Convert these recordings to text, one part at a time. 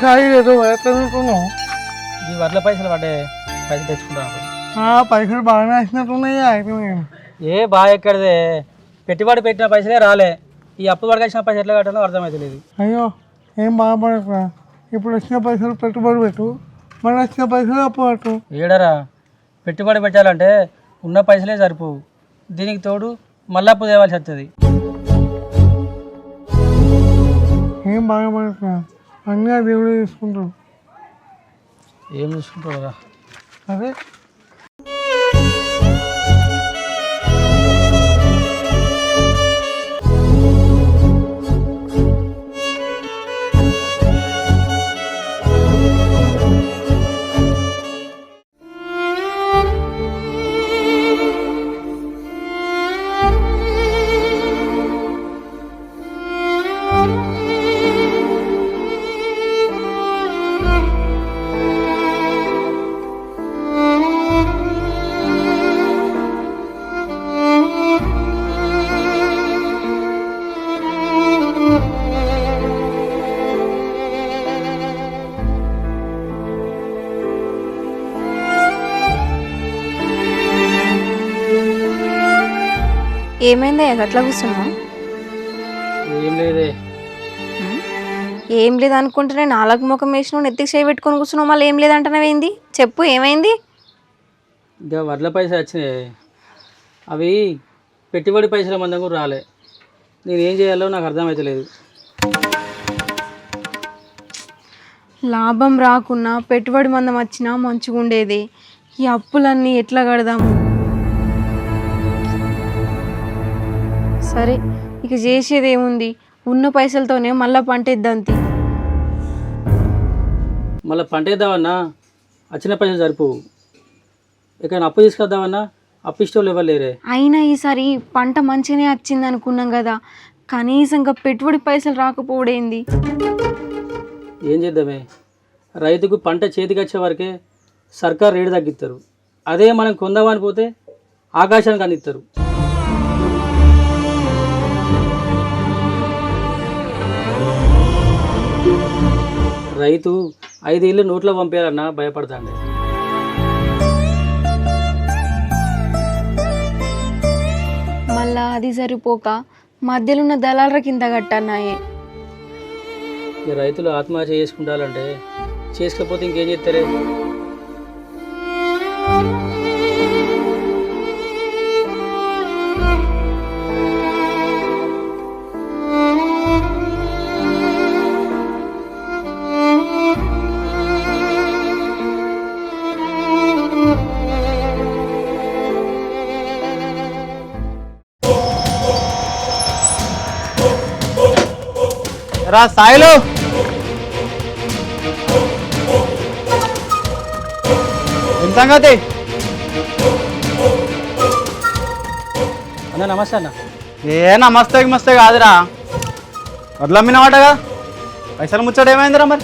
సాయి ఏదో ఎట్లనుకున్నావు? ఈ వడ్ల పైసలు పడ్డే పైసలు తెచ్చుకుంటాను. పైసలు బాగానే వచ్చినట్టున్నాయి. బాగా ఎక్కడిదే పెట్టుబడి పెట్టిన పైసలే రాలే. ఈ అప్పు పడకొచ్చిన పైసలు ఎట్లా కట్టాలో అర్థమవుతలేదు. అయ్యో ఏం బాధపడకురా. ఇప్పుడు వచ్చిన పైసలు పెట్టుబడి పెట్టు, మళ్ళీ వచ్చిన పైసలు అప్పు పెట్టు. ఏడరా పెట్టుబడి పెట్టాలంటే ఉన్న పైసలే సరిపోవు. దీనికి తోడు మళ్ళీ అప్పు తేవాల్సి వస్తుంది. ఏం బాధపడకురా, అన్నీ ఆ దేవుడు తీసుకుంటాడు. ఏం చూసుకుంటారా? అదే ఏమైందా అట్లా కూర్చున్నావు? ఏం లేదే. ఏం లేదు అనుకుంటేనే నాలుగు ముఖం వేసినావు, నెత్తికి చేయి పెట్టుకొని కూర్చున్నావు. మళ్ళీ ఏం లేదంటున్నావేంది? చెప్పు ఏమైంది? ఇంకా వడ్ల పైసలు వచ్చినాయి, అవి పెట్టుబడి పైసల మందం కూడా రాలే. నేను ఏం చేయాలో నాకు అర్థమవుతలేదు. లాభం రాకున్నా పెట్టుబడి మందం వచ్చినా మంచిగా ఉండేది. ఈ అప్పులన్నీ ఎట్లా కడదాము? సరే ఇక చేసేది ఏముంది, ఉన్న పైసలతోనే మళ్ళీ పంట ఇద్దంతి. మళ్ళీ పంట వేద్దామన్నా వచ్చిన పైసలు సరిపోవు. ఎక్కడ అప్పు తీసుకొద్దామన్నా అప్పు ఇష్టం ఇవ్వలేరే. అయినా ఈసారి పంట మంచిగానే వచ్చింది అనుకున్నాం కదా, కనీసం ఇంకా పెట్టుబడి పైసలు రాకపోవడేంది? ఏం చేద్దామే, రైతుకు పంట చేతికి వచ్చే వరకే సర్కారు రేటు తగ్గిస్తారు. అదే మనం కొందామని పోతే ఆకాశానికి అందిస్తారు. రైతు 5 ఏళ్ళు నోట్లో పంపేయాలన్నా భయపడతాండి. మళ్ళా అది సరిపోక మధ్యలో ఉన్న దళాల కింద కట్టన్నాయి. ఈ రైతులు ఆత్మహత్య చేసుకుంటారంటే చేసుకోకపోతే ఇంకేం చేస్తారే? రా సాయిలు, ఏం సంగతి? అన్న నమస్తే అన్న. నమస్తే మస్తే కాదురా, వడ్లమ్మినవాటగా పైసలు ముచ్చట ఏమైందిరా మరి?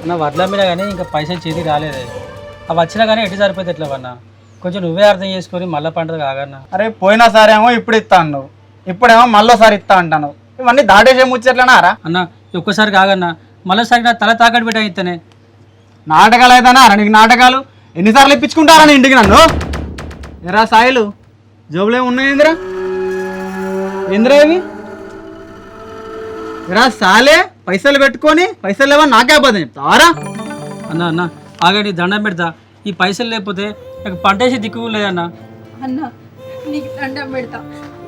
అన్న వడ్ల మీద కానీ ఇంకా పైసలు చేతికి రాలేదే. అవి వచ్చినా కానీ ఎటు సరిపోతే ఎట్లా అన్న? కొంచెం నువ్వే అర్థం చేసుకొని మళ్ళీ పంట కాగన్న. అరే పోయినా సారేమో ఇప్పుడు ఇస్తా అన్నావు, ఇప్పుడేమో మళ్ళీసారి ఇస్తా అంటాను. ఇవన్నీ దాటేసే ముచ్చట్లేనారా అన్న? ఒక్కసారి కాగన్నా మళ్ళీసారి నా తల తాకట్టు పెట్టా ఇస్తేనే. నాటకాలు అయితేనా నీకు నాటకాలు? ఎన్నిసార్లు ఇప్పించుకుంటారా నీ ఇంటికి నన్ను? ఎరా సాయిలు, జోబులు ఏమి ఉన్నాయిందిరా? ఏందిరా ఇవి? ఎరా సాలే, పైసలు పెట్టుకొని పైసలు లేవా నాకే అబద్ధం చెప్తావారా? అన్న అన్న ఆగండి, దండం పెడతా. ఈ పైసలు లేకపోతే నాకు పంట వేసే దిక్కు లేదన్న. అన్న నీకు దండం పెడతా,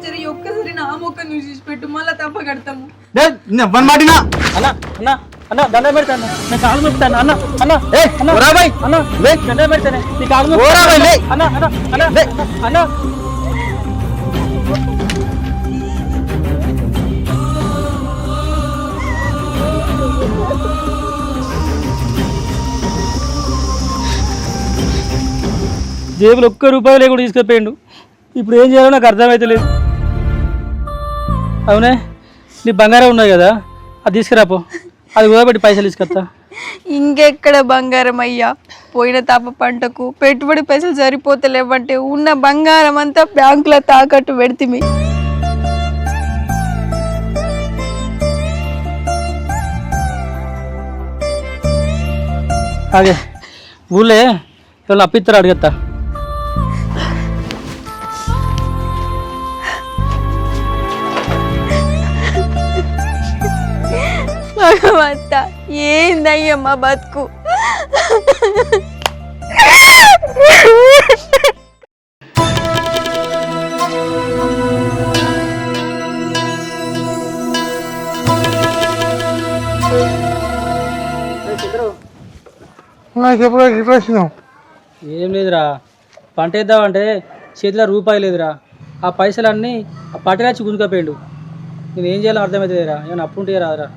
సరే ఒక్కసారి నా మొక్క చూసి పెట్టు, మళ్ళీ తప్ప కడతాము. ఇవ్వని మాటినా అన్న అన్న అన్న దండం పెడతాను, నేను కాలు మొక్కుతాను అన్న. అన్న అన్న దండం పెడతానే, నీ కాలు మొక్కుతాను అన్న. అన్న అన్న అన్న జేబులు ఒక్క రూపాయి లేకుండా తీసుకుపోయిండు. ఇప్పుడు ఏం చేయాలో నాకు అర్థమవుతలేదు. అవునే, నీ బంగారం ఉన్నది కదా, అది తీసుకురాపో, అది కూడబెట్టి పైసలు తీసుకొస్తా. ఇంకెక్కడ బంగారం అయ్యా, పోయిన తాప పంటకు పెట్టుబడి పైసలు సరిపోతలేవంటే ఉన్న బంగారం అంతా బ్యాంకులో తాకట్టు పెడితిమి. అదే ఊళ్ళే ఎవరు అప్పిస్తారు అడిగత్తా. భగవంత ఏందయ్యమ్మా బతుకు. ఎప్పుడో ఇట్లా వచ్చినాం. ఏం లేదురా, పంట వేద్దామంటే చేతిలో రూపాయి లేదురా. ఆ పైసలన్నీ ఆ పట్టరాచి గుంజుకపోయిండు. నేను ఏం చేయాలో అర్థమవుతుందిరా. ఏమైనా అప్పు ఉంటే రాదురా.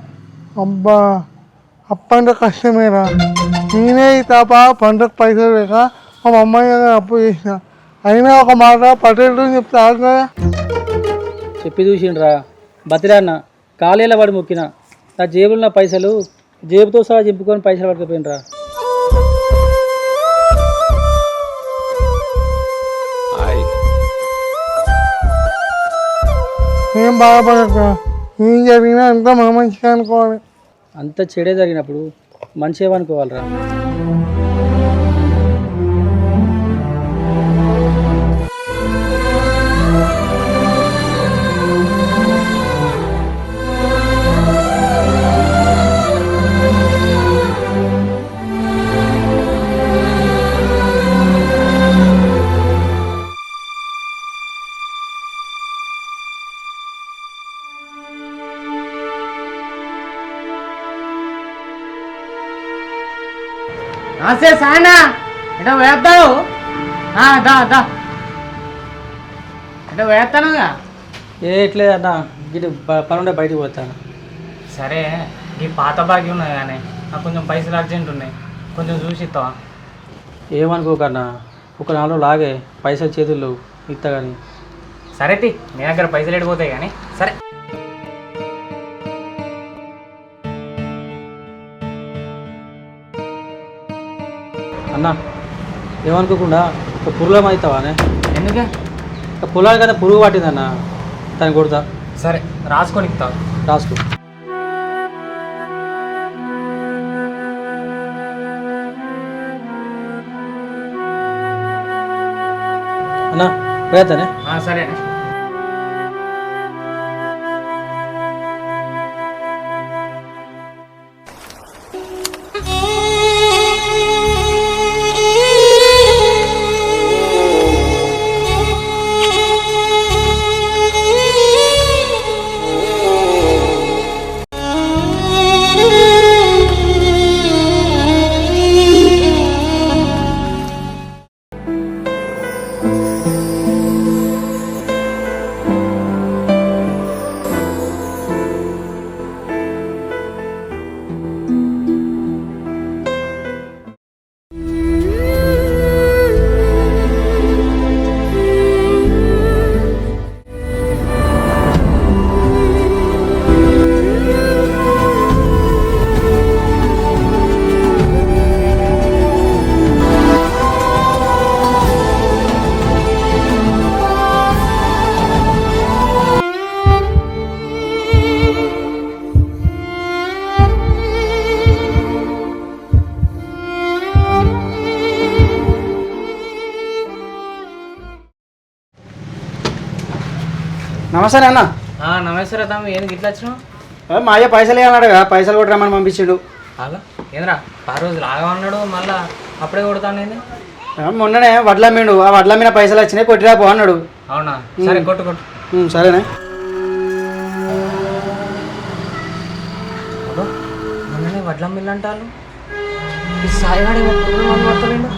అబ్బా అప్పంటే కష్టమేరా. నేనే ఈ తాప పంటకు పైసలు లేక మా అమ్మాయి దగ్గర అప్పు చేసిన. అయినా ఒక మాట పటేల్ చెప్తే ఆడు కదా. చెప్పి చూసిండ్రా బతిరా అన్న, కాలేలా పడి మొక్కిన. నా జేబులో ఉన్న పైసలు జేబుతో సహా చింపుకొని పైసలు పట్టుకుపోయినరా. ఏం బాధపడక, ఏం జరిగినా అంతా మన మంచిగా అనుకోవాలి. అంత చెడే జరిగినప్పుడు మంచి ఏమనుకోవాలిరా. నమస్తే సాయనా, ఎటో వేస్తావు? దా దా ఎటో వేస్తానుగా. ఎట్లే అన్న, గిటి పనుండే బయటికి పోతాను. సరే, ఈ పాత బాకీ ఉన్నది కానీ నాకు కొంచెం పైసలు అర్జెంట్ ఉన్నాయి, కొంచెం చూసి ఇస్తావా? ఏమనుకోకన్నా, ఒక 4 రోజులు లాగే పైసలు చేతుల్లో ఇస్తా కానీ. సరే టీ, మీ దగ్గర పైసలు ఎడిపోతాయి కానీ. సరే అన్న, ఏమనుకోకుండా ఒక పురుగులం అవుతావానే. ఎందుకే? పొలాలు కదా పురుగు పట్టిందన్న, దాన్ని కొడతా. సరే రాసుకొని ఇస్తావు. రాసుకో. అన్న పోయేస్తానే. సరేనే. నమస్తే అన్న. నమస్తే తమ్మి, ఏంది ఇట్లా వచ్చినావు? మా అయ్య పైసలు ఏమన్నాడుగా, పైసలు కొట్టరామని పంపించాడు. అలా ఏంద్రా, 10 రోజులు ఆగమన్నాడు, మళ్ళా అప్పుడే కొడతాను ఏంది? మొన్ననే వడ్లమ్మిండు, ఆ వడ్లమ్మిన పైసలు వచ్చినాయి కొట్టిరా పో అన్నాడు. అవునా? సరే కొట్టు కొట్టు. సరేనే. మొన్ననే వడ్ల మిల్లు అంటారు, ఈ సాయిగాడే పడతలేండు.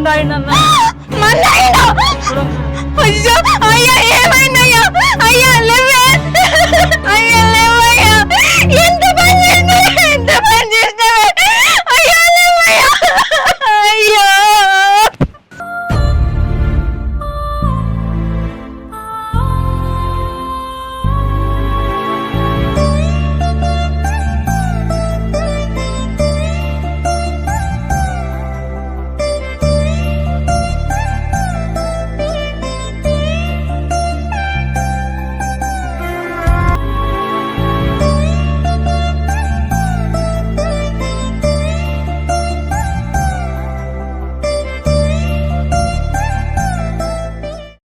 మండాయిండన్న. అయ్యా ఏమైందయ్యా? అయ్యా లేవే, అయ్యా